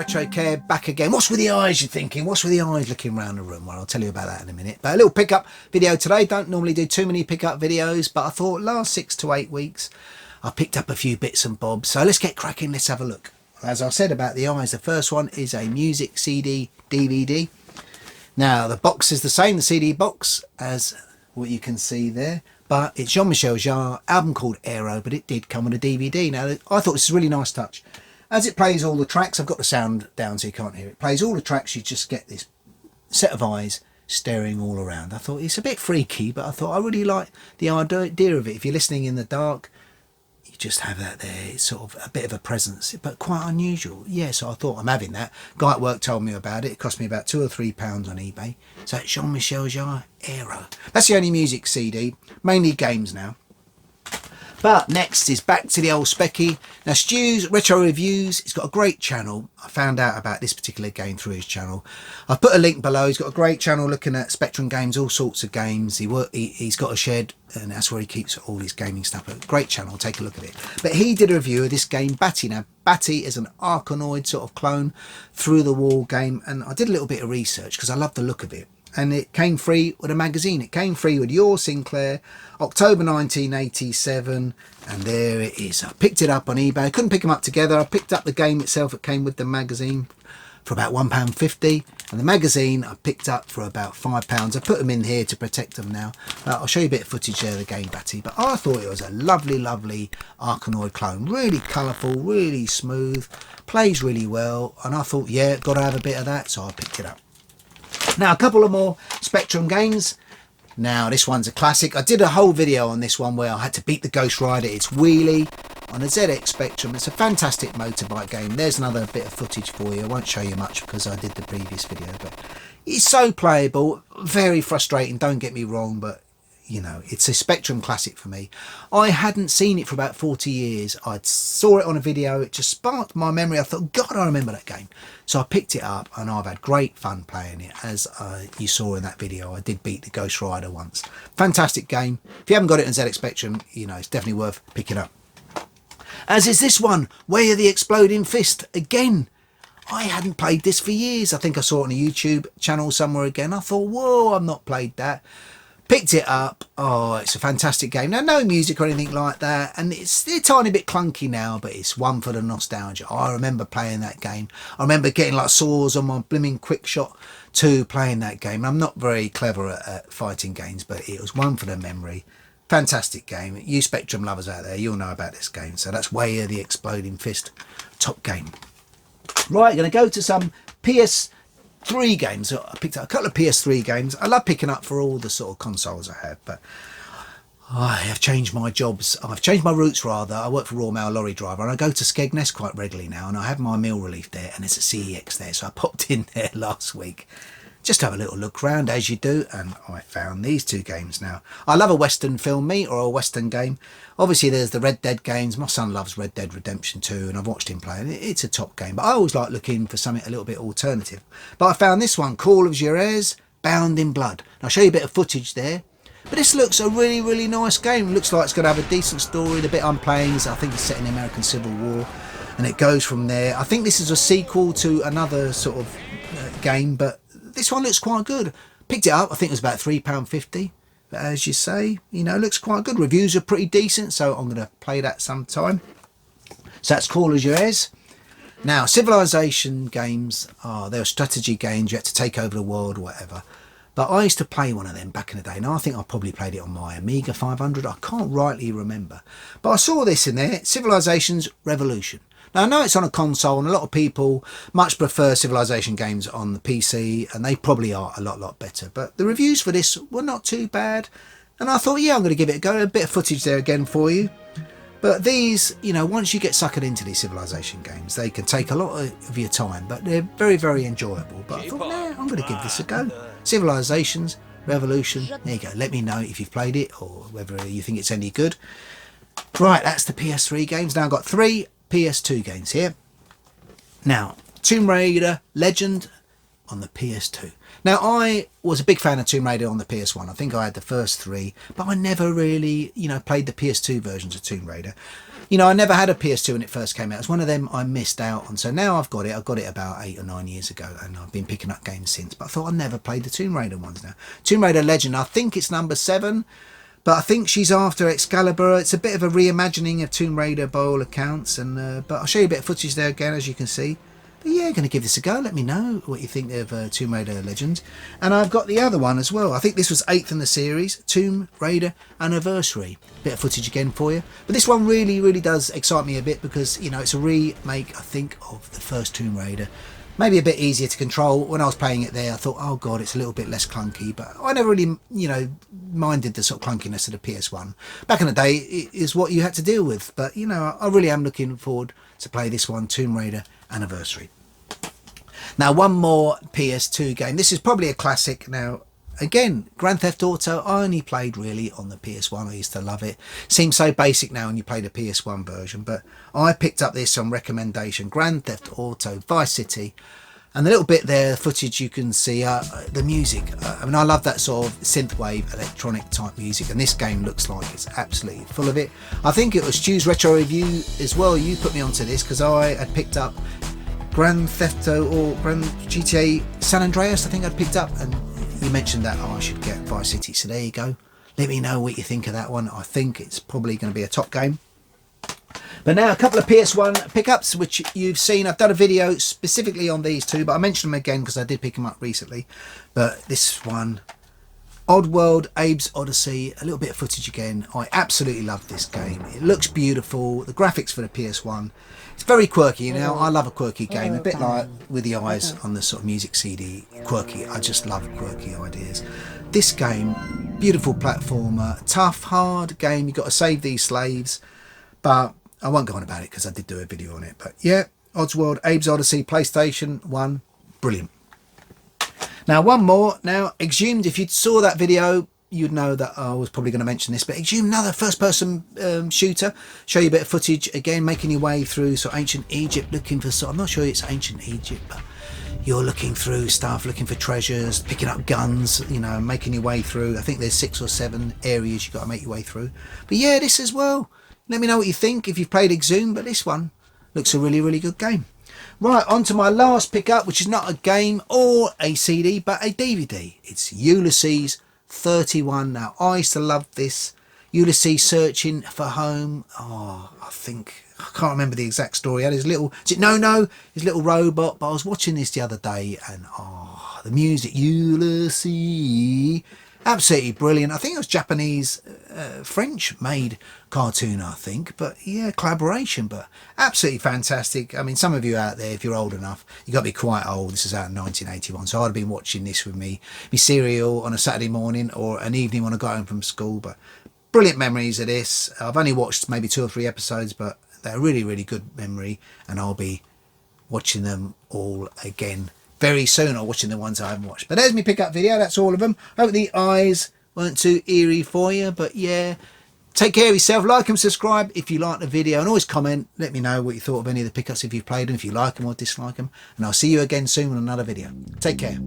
Retro Care back again. What's with the eyes, you're thinking? What's with the eyes looking around the room? Well, I'll tell you about that in a minute. But a little pickup video today. Don't normally do too many pickup videos, but I thought last 6 to 8 weeks I picked up a few bits and bobs. So let's get cracking, let's have a look. As I said about the eyes, the first one is a music CD DVD. Now the box is the same, the CD box, as what you can see there. But it's Jean-Michel Jarre, album called Aero, but it did come on a DVD. Now I thought this is a really nice touch. As it plays all the tracks, I've got the sound down so you can't hear it. It plays all the tracks, you just get this set of eyes staring all around. I thought it's a bit freaky, but I thought I really like the idea of it. If you're listening in the dark, you just have that there. It's sort of a bit of a presence, but quite unusual. Yeah, so I thought I'm having that. Guy at work told me about it. It cost me about £2 or £3 on eBay. So it's Jean-Michel Jarre Aero. That's the only music CD, mainly games now. But next is back to the old specky. Now Stu's Retro Reviews, he's got a great channel. I found out about this particular game through his channel. I've put a link below. He's got a great channel looking at Spectrum games, all sorts of games. He's got a shed and that's where he keeps all his gaming stuff. A great channel, take a look at it. But he did a review of this game, Batty. Now Batty is an Arkanoid sort of clone through the wall game, and I did a little bit of research because I love the look of it. And it came free with a magazine. It came free with Your Sinclair, October 1987, and there it is. I picked it up on eBay. I couldn't pick them up together. I picked up the game itself. It came with the magazine for about £1.50, and the magazine I picked up for about £5. I put them in here to protect them now. I'll show you a bit of footage there of the game, Batty. But I thought it was a lovely, lovely Arkanoid clone. Really colourful, really smooth, plays really well, and I thought, yeah, got to have a bit of that, so I picked it up. Now a couple of more Spectrum games. Now this one's a classic. I did a whole video on this one where I had to beat the Ghost Rider. It's Wheelie on a ZX Spectrum. It's a fantastic motorbike game. There's another bit of footage for you. I won't show you much because I did the previous video, but it's so playable. Very frustrating, don't get me wrong, but you know, it's a Spectrum classic for me. I hadn't seen it for about 40 years. I saw it on a video. It just sparked my memory. I thought, God, I remember that game. So I picked it up and I've had great fun playing it. As you saw in that video, I did beat the Ghost Rider once. Fantastic game. If you haven't got it on ZX Spectrum, you know, it's definitely worth picking up. As is this one, Way of the Exploding Fist. Again, I hadn't played this for years. I think I saw it on a YouTube channel somewhere again. I thought, whoa, I've not played that. Picked it up. Oh, it's a fantastic game. Now, no music or anything like that, and it's a tiny bit clunky now, but it's one for the nostalgia. I remember playing that game. I remember getting like sores on my blimming Quick Shot 2 playing that game. I'm not very clever at fighting games, but it was one for the memory. Fantastic game. You Spectrum lovers out there, you'll know about this game. So that's Way of the Exploding Fist. Top game. Right, going to go to some PS3 games. I picked up a couple of PS3 games. I love picking up for all the sort of consoles I have, but I have changed my jobs. I've changed my routes rather. I work for Raw Mail lorry driver and I go to Skegness quite regularly now, and I have my meal relief there, and there's a CEX there, so I popped in there last week just to have a little look around as you do, and I found these two games. Now I love a Western film, or a Western game. Obviously there's the Red Dead games. My son loves Red Dead Redemption 2 and I've watched him play it. It's a top game, but I always like looking for something a little bit alternative. But I found this one, Call of Juarez, Bound in Blood. And I'll show you a bit of footage there. But this looks a really, really nice game. It looks like it's going to have a decent story. The bit I'm playing is, I think it's set in the American Civil War, and it goes from there. I think this is a sequel to another sort of game, but this one looks quite good. Picked it up, I think it was about £3.50. But as you say, you know, looks quite good. Reviews are pretty decent, so I'm going to play that sometime. So that's Call of Juarez. Now, Civilization games, they're strategy games. You have to take over the world or whatever. But I used to play one of them back in the day, and I think I probably played it on my Amiga 500. I can't rightly remember. But I saw this in there, Civilization's Revolution. Now, I know it's on a console, and a lot of people much prefer Civilization games on the PC, and they probably are a lot better. But the reviews for this were not too bad, and I thought, yeah, I'm going to give it a go. A bit of footage there again for you. But these, you know, once you get suckered into these Civilization games, they can take a lot of your time, but they're very, very enjoyable. But I thought, nah, I'm going to give this a go. Civilizations, Revolution. There you go. Let me know if you've played it or whether you think it's any good. Right, that's the PS3 games. Now I've got 3 PS2 games here. Now, Tomb Raider Legend on the PS2. Now, I was a big fan of Tomb Raider on the PS1. I think I had the first 3, but I never really, played the PS2 versions of Tomb Raider. I never had a PS2 when it first came out. It's one of them I missed out on. So now I've got it. I got it about 8 or 9 years ago, and I've been picking up games since. But I thought I'd never played the Tomb Raider ones now. Tomb Raider Legend, I think it's number 7. But I think she's after Excalibur. It's a bit of a reimagining of Tomb Raider by all accounts. But I'll show you a bit of footage there again, as you can see. But yeah, going to give this a go. Let me know what you think of Tomb Raider Legends. And I've got the other one as well. I think this was 8th in the series, Tomb Raider Anniversary. Bit of footage again for you. But this one really, really does excite me a bit because, it's a remake, I think, of the first Tomb Raider. Maybe a bit easier to control. When I was playing it there, I thought, oh God, it's a little bit less clunky. But I never really, minded the sort of clunkiness of the PS1. Back in the day, it is what you had to deal with. But, I really am looking forward to play this one, Tomb Raider Anniversary. Now, one more PS2 game. This is probably a classic. Now, again, Grand Theft Auto, I only played really on the PS1. I used to love it. Seems so basic now when you play the PS1 version, but I picked up this on recommendation. Grand Theft Auto Vice City. And the little bit there, footage you can see, the music. I love that sort of synthwave, electronic type music, and this game looks like it's absolutely full of it. I think it was Stu's Retro Review as well. You put me onto this because I had picked up Grand Theft Auto or Grand GTA San Andreas, I think I'd picked up, and you mentioned that I should get Vice City, so there you go. Let me know what you think of that one. I think it's probably going to be a top game. But now a couple of PS1 pickups which you've seen. I've done a video specifically on these two, but I mentioned them again because I did pick them up recently. But this one, Oddworld Abe's Odyssey, a little bit of footage again. I absolutely love this game. It looks beautiful. The graphics for the PS1, it's very quirky. I love a quirky game, a bit like with the eyes on the sort of music CD. Quirky, I just love quirky ideas. This game, beautiful platformer, tough, hard game. You've got to save these slaves, but I won't go on about it because I did do a video on it. But yeah, Oddworld Abe's Odyssey, PlayStation 1, brilliant. Now, one more. Now, Exhumed, if you saw that video, you'd know that I was probably going to mention this, but Exhumed, another first-person shooter. Show you a bit of footage, again, making your way through sort of ancient Egypt, looking for I'm not sure it's ancient Egypt, but you're looking through stuff, looking for treasures, picking up guns, making your way through. I think there's 6 or 7 areas you've got to make your way through. But yeah, this as well. Let me know what you think if you've played Exhumed, but this one looks a really, really good game. Right, on to my last pickup, which is not a game or a CD, but a DVD. It's Ulysses 31. Now, I used to love this. Ulysses searching for home. Oh, I can't remember the exact story. He had his little, his little robot, but I was watching this the other day, and the music, Ulysses, absolutely brilliant. I think it was Japanese, French made cartoon, I think, but yeah, collaboration, but absolutely fantastic. I mean, some of you out there, if you're old enough, you got to be quite old. This is out in 1981, so I'd have been watching this with me cereal on a Saturday morning or an evening when I got home from school. But brilliant memories of this. I've only watched maybe 2 or 3 episodes, but they're really, really good memory, and I'll be watching them all again very soon, or watching the ones I haven't watched. But there's my pickup video. That's all of them. Hope the eyes weren't too eerie for you, but yeah, take care of yourself. Like and subscribe if you like the video, and always comment. Let me know what you thought of any of the pickups, if you've played them, if you like them or dislike them, and I'll see you again soon with another video. Take care.